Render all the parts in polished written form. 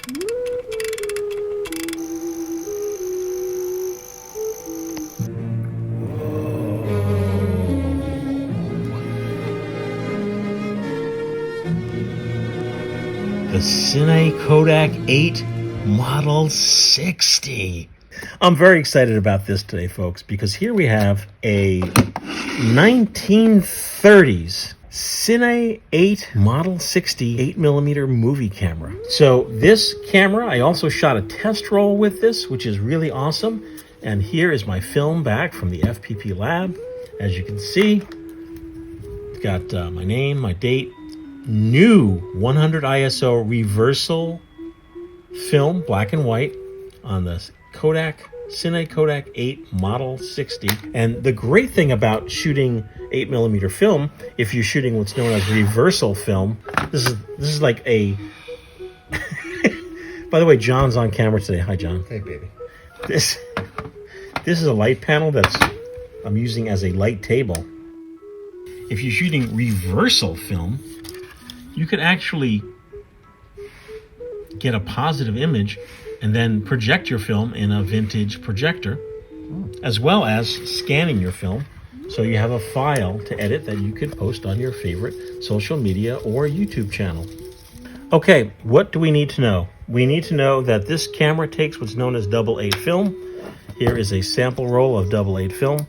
The Cine Kodak 8 Model 60. I'm very excited about this today, folks, because here we have a 1930s Cine 8 Model 60 8mm movie camera. So this camera, I also shot a test roll with this, which is really awesome. And here is my film back from the FPP lab. As you can see, it's got my name, my date, new 100 ISO reversal film, black and white, on the Cine Kodak 8 Model 60. And the great thing about shooting 8mm film, if you're shooting what's known as reversal film, this is like a by the way, John's on camera today. Hi, John. Hey, baby. This is a light panel that's I'm using as a light table. If you're shooting reversal film, you could actually get a positive image and then project your film in a vintage projector, as well as scanning your film. So you have a file to edit that you could post on your favorite social media or YouTube channel. Okay, what do we need to know? We need to know that this camera takes what's known as 8x8 film. Here is a sample roll of 8x8 film.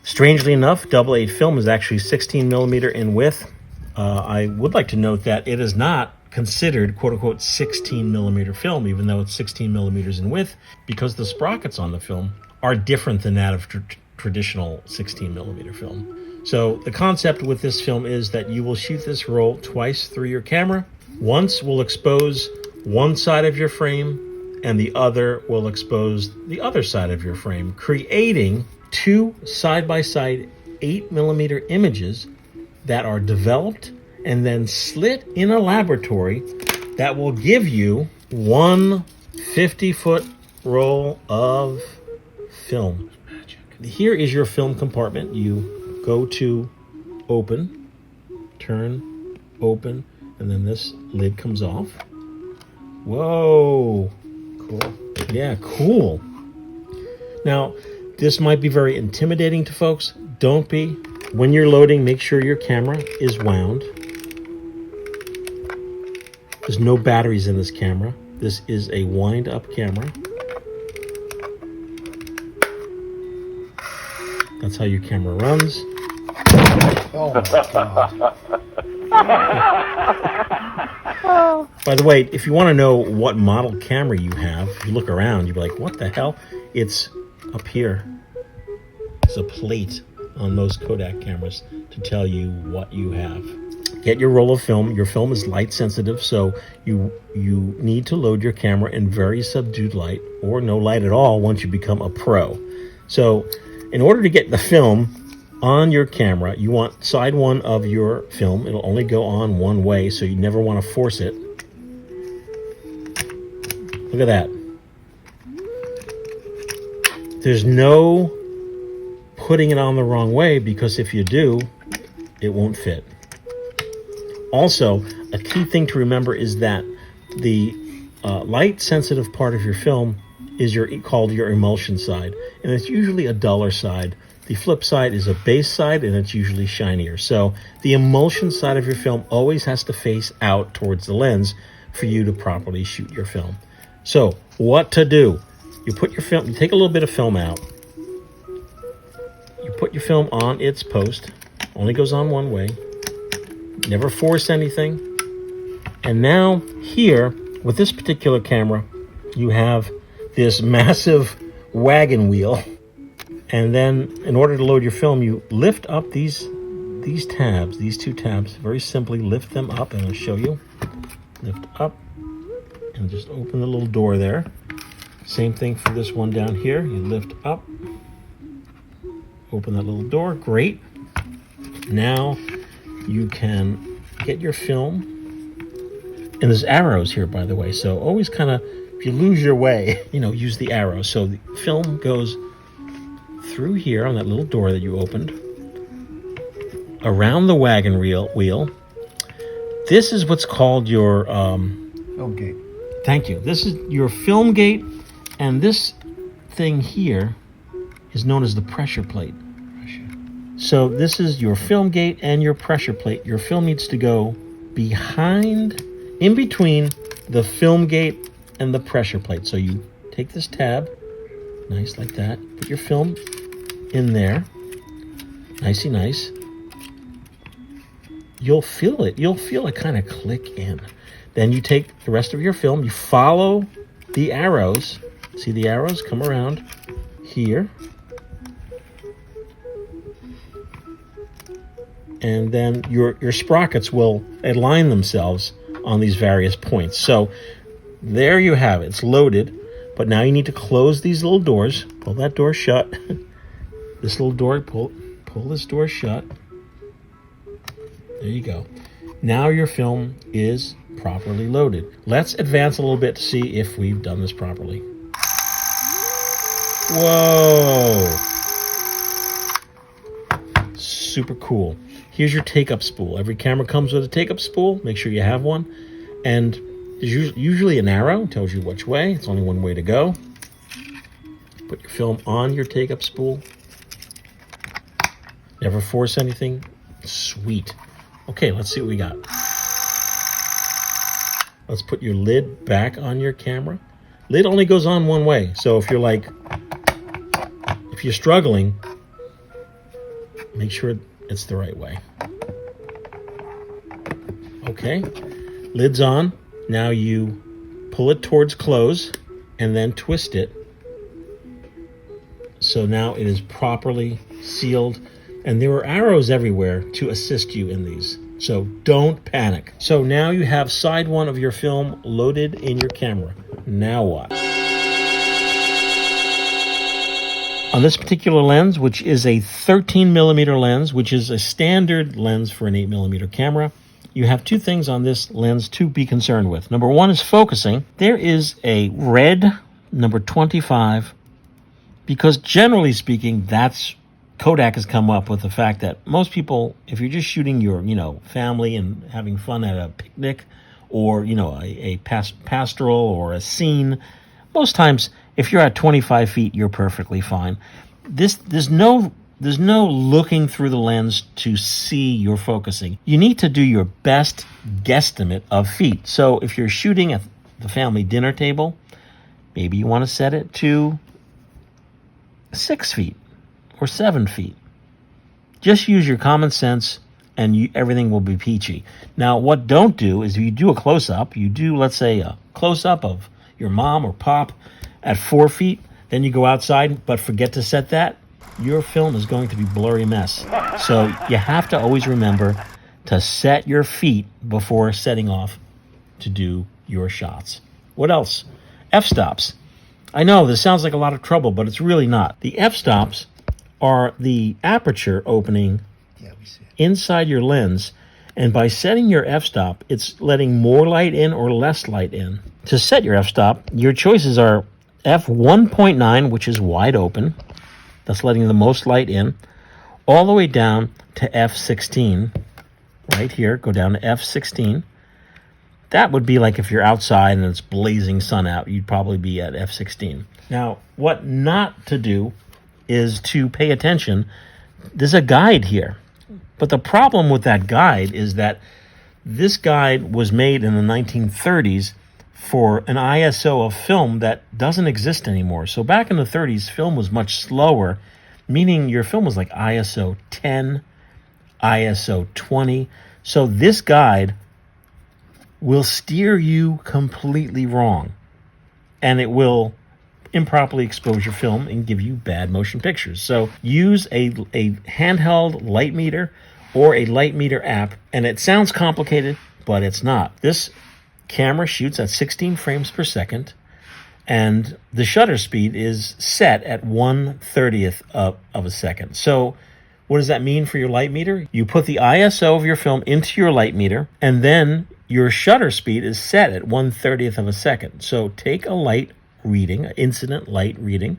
Strangely enough, 8x8 film is actually 16mm in width. I would like to note that it is not considered quote-unquote 16mm film, even though it's 16mm in width, because the sprockets on the film are different than that of traditional 16mm film. So the concept with this film is that you will shoot this roll twice through your camera. Once will expose one side of your frame, and the other will expose the other side of your frame, creating two side-by-side 8mm images that are developed and then slit in a laboratory that will give you one 50-foot roll of film. Here is your film compartment. You go to open, turn, open, and then this lid comes off. Whoa. Cool. Yeah, cool. Now, this might be very intimidating to folks. Don't be. When you're loading, make sure your camera is wound. There's no batteries in this camera. This is a wind-up camera. That's how your camera runs. Oh my God. By the way, if you want to know what model camera you have, if you look around, you'll be like, what the hell? It's up here. It's a plate on most Kodak cameras to tell you what you have. Get your roll of film. Your film is light sensitive, so you need to load your camera in very subdued light or no light at all once you become a pro. So in order to get the film on your camera, you want side one of your film. It'll only go on one way, so you never want to force it. Look at that. There's no putting it on the wrong way, because if you do, it won't fit. Also, a key thing to remember is that the light sensitive part of your film is called your emulsion side, and it's usually a duller side. The flip side is a base side, and it's usually shinier. So the emulsion side of your film always has to face out towards the lens for you to properly shoot your film. So what to do? You put your film, you take a little bit of film out. You put your film on its post. Only goes on one way. Never force anything. And now here, with this particular camera, you have this massive wagon wheel. And then in order to load your film, you lift up these tabs, these two tabs. Very simply lift them up, and I'll show you. Lift up and just open the little door there. Same thing for this one down here. You lift up, open that little door. Great. Now you can get your film. And there's arrows here, by the way. So always kind of, if you lose your way, use the arrows. So the film goes through here on that little door that you opened, around the wagon wheel. This is what's called your Film gate. Thank you. This is your film gate, and this thing here is known as the pressure plate. So this is your film gate and your pressure plate. Your film needs to go in between the film gate and the pressure plate. So you take this tab, nice like that, put your film in there, nicey nice. You'll feel it kind of click in. Then you take the rest of your film, you follow the arrows. See the arrows come around here. And then your sprockets will align themselves on these various points. So there you have it. It's loaded, but now you need to close these little doors. Pull that door shut. This little door, pull this door shut. There you go. Now your film is properly loaded. Let's advance a little bit to see if we've done this properly. Whoa! Super cool. Here's your take-up spool. Every camera comes with a take-up spool. Make sure you have one. And there's usually an arrow. Tells you which way. It's only one way to go. Put your film on your take-up spool. Never force anything. Sweet. Okay, let's see what we got. Let's put your lid back on your camera. Lid only goes on one way. So if you're struggling, make sure it's the right way. Okay, lid's on. Now you pull it towards close and then twist it. So now it is properly sealed. And there are arrows everywhere to assist you in these. So don't panic. So now you have side one of your film loaded in your camera. Now what? On this particular lens, which is a 13 millimeter lens, which is a standard lens for an 8 millimeter camera, you have two things on this lens to be concerned with. Number one is focusing. There is a red number 25, because generally speaking, Kodak has come up with the fact that most people, if you're just shooting your, family and having fun at a picnic or, a pastoral or a scene, most times, if you're at 25 feet, you're perfectly fine. There's no looking through the lens to see your focusing. You need to do your best guesstimate of feet. So if you're shooting at the family dinner table, maybe you want to set it to 6 feet or 7 feet. Just use your common sense and everything will be peachy. Now, what don't do is if you do a close-up, let's say, a close-up of your mom or pop at 4 feet, then you go outside, but forget to set that, your film is going to be a blurry mess. So you have to always remember to set your feet before setting off to do your shots. What else? F-stops. I know this sounds like a lot of trouble, but it's really not. The F-stops are the aperture opening inside your lens, and by setting your f-stop, it's letting more light in or less light in. To set your f-stop, your choices are f1.9, which is wide open, that's letting the most light in, all the way down to f16, right here, go down to f16. That would be like if you're outside and it's blazing sun out, you'd probably be at f16. Now, what not to do is to pay attention. There's a guide here. But the problem with that guide is that this guide was made in the 1930s for an ISO of film that doesn't exist anymore. So back in the 30s, film was much slower, meaning your film was like ISO 10, ISO 20. So this guide will steer you completely wrong, and it will improperly expose your film and give you bad motion pictures. So use a handheld light meter or a light meter app, and it sounds complicated, but it's not. This camera shoots at 16 frames per second, and the shutter speed is set at 1/30th of a second. So what does that mean for your light meter? You put the ISO of your film into your light meter, and then your shutter speed is set at 1/30th of a second. So take a light reading, an incident light reading,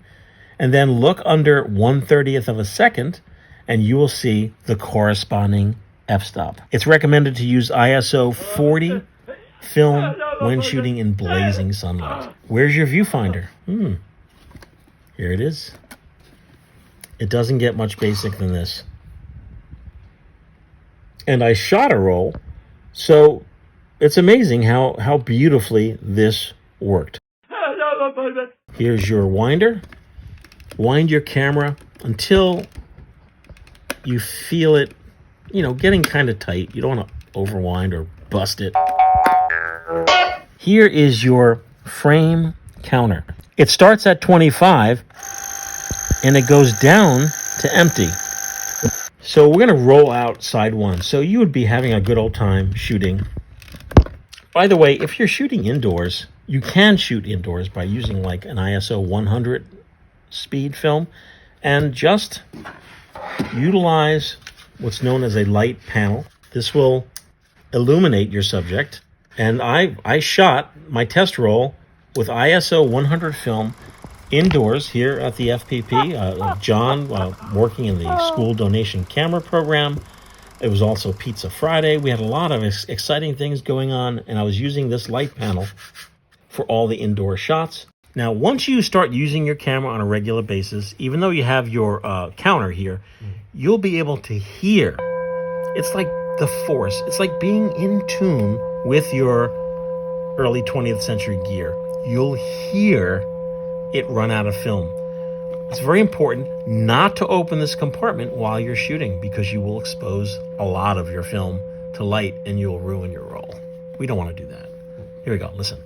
and then look under 1/30th of a second, and you will see the corresponding f-stop. It's recommended to use ISO 40 film when shooting in blazing sunlight. Where's your viewfinder? Here it is. It doesn't get much basic than this. And I shot a roll, so it's amazing how beautifully this worked. Here's your winder. Wind your camera until you feel it, getting kind of tight. You don't want to overwind or bust it. Here is your frame counter. It starts at 25 and it goes down to empty. So we're going to roll out side one. So you would be having a good old time shooting. By the way, if you're shooting indoors, you can shoot indoors by using like an ISO 100 speed film and just utilize what's known as a light panel. This will illuminate your subject. And I shot my test roll with ISO 100 film indoors here at the FPP. John, working in the school donation camera program. It was also Pizza Friday. We had a lot of exciting things going on, and I was using this light panel for all the indoor shots. Now, once you start using your camera on a regular basis, even though you have your counter here, you'll be able to hear. It's like the force. It's like being in tune with your early 20th century gear. You'll hear it run out of film. It's very important not to open this compartment while you're shooting because you will expose a lot of your film to light and you'll ruin your roll. We don't want to do that. Here we go. Listen.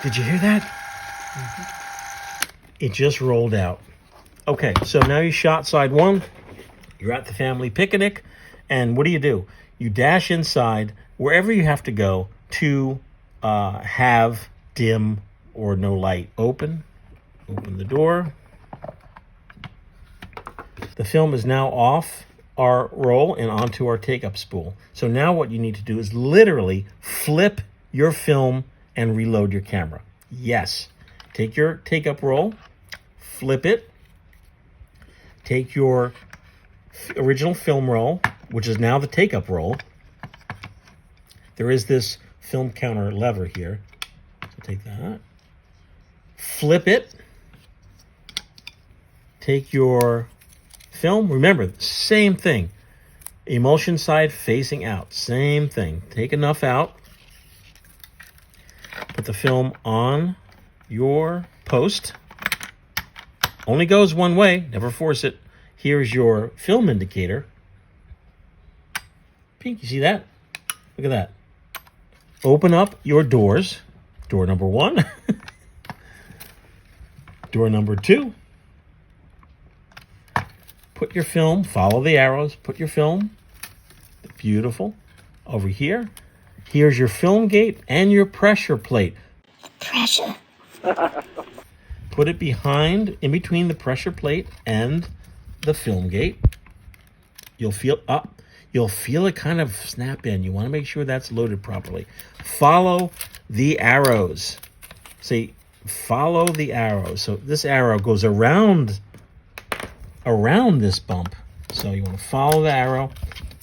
Did you hear that? It just rolled out. Okay, so now you shot side one. You're at the family picnic. And what do? You dash inside wherever you have to go to have dim or no light. Open the door. The film is now off our roll and onto our take-up spool. So now what you need to do is literally flip your film and reload your camera. Yes. Take your take-up roll, flip it, take your original film roll, which is now the take-up roll. There is this film counter lever here. So take that. Flip it. Take your film. Remember, same thing. Emulsion side facing out. Same thing. Take enough out. Put the film on your post. Only goes one way. Never force it. Here's your film indicator. Pink, you see that? Look at that. Open up your doors. Door number 1. Door number 2. Put your film, follow the arrows, put your film. Beautiful. Over here. Here's your film gate and your pressure plate. Pressure. Put it behind, in between the pressure plate and the film gate. You'll feel it kind of snap in. You want to make sure that's loaded properly. Follow the arrows. See, follow the arrows. So this arrow goes around this bump. So you want to follow the arrow.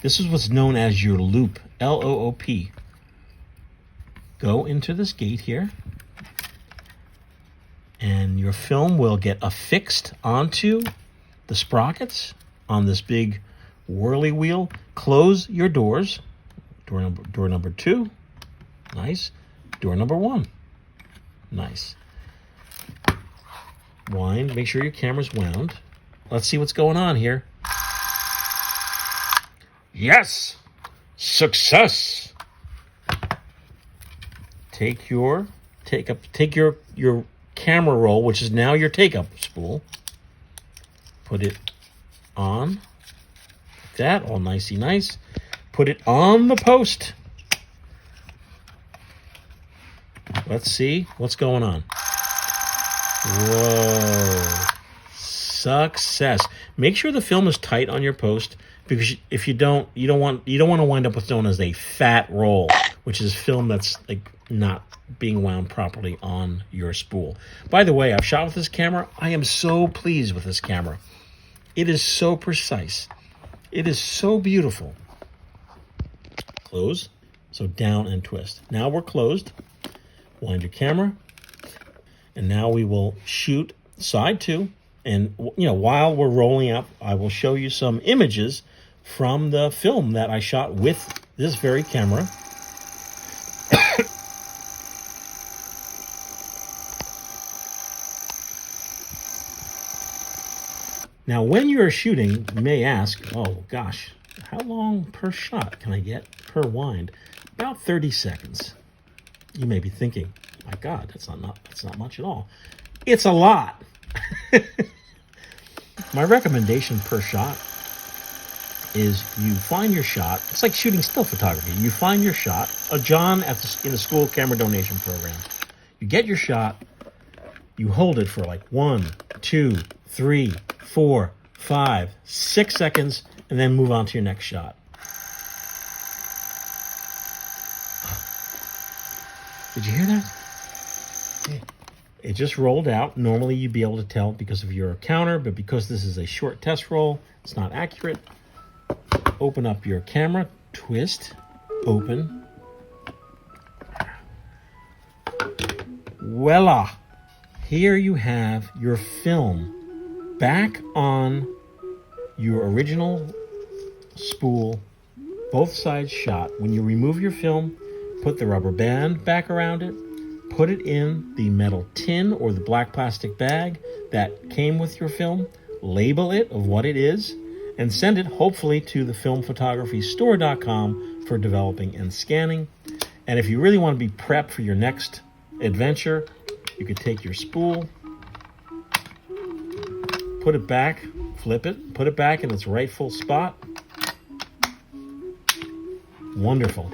This is what's known as your loop, L-O-O-P. Go into this gate here. And your film will get affixed onto the sprockets on this big whirly wheel. Close your doors. Door number 2. Nice. Door number 1. Nice. Wind. Make sure your camera's wound. Let's see what's going on here. Yes! Success! Take your camera roll, which is now your take-up spool. Put it on. Like that, all nicey nice. Put it on the post. Let's see what's going on. Whoa. Success. Make sure the film is tight on your post, because if you don't want to wind up with known as a fat roll, which is film that's like not being wound properly on your spool. By the way, I've shot with this camera. I am so pleased with this camera. It is so precise. It is so beautiful. Close. So down and twist. Now we're closed. Wind your camera. And now we will shoot side 2. And, while we're rolling up, I will show you some images from the film that I shot with this very camera. Now, when you're shooting, you may ask, oh gosh, how long per shot can I get per wind? About 30 seconds. You may be thinking, my God, that's not much at all. It's a lot. My recommendation per shot is you find your shot. It's like shooting still photography. You find your shot. John in the school camera donation program. You get your shot. You hold it for like 1, 2, 3, 4, 5, 6 seconds, and then move on to your next shot. Did you hear that? Yeah. It just rolled out. Normally you'd be able to tell because of your counter, but because this is a short test roll, it's not accurate. Open up your camera, twist, open. Voila! Here you have your film back on your original spool, both sides shot. When you remove your film, put the rubber band back around it, put it in the metal tin or the black plastic bag that came with your film, label it of what it is, and send it hopefully to the filmphotographystore.com for developing and scanning. And if you really want to be prepped for your next adventure, you could take your spool, put it back, flip it, put it back in its rightful spot. Wonderful.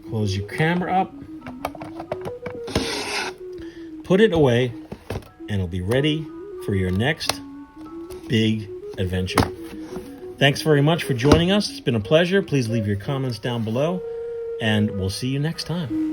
Close your camera up, put it away, and it'll be ready for your next big adventure. Thanks very much for joining us. It's been a pleasure. Please leave your comments down below, and we'll see you next time.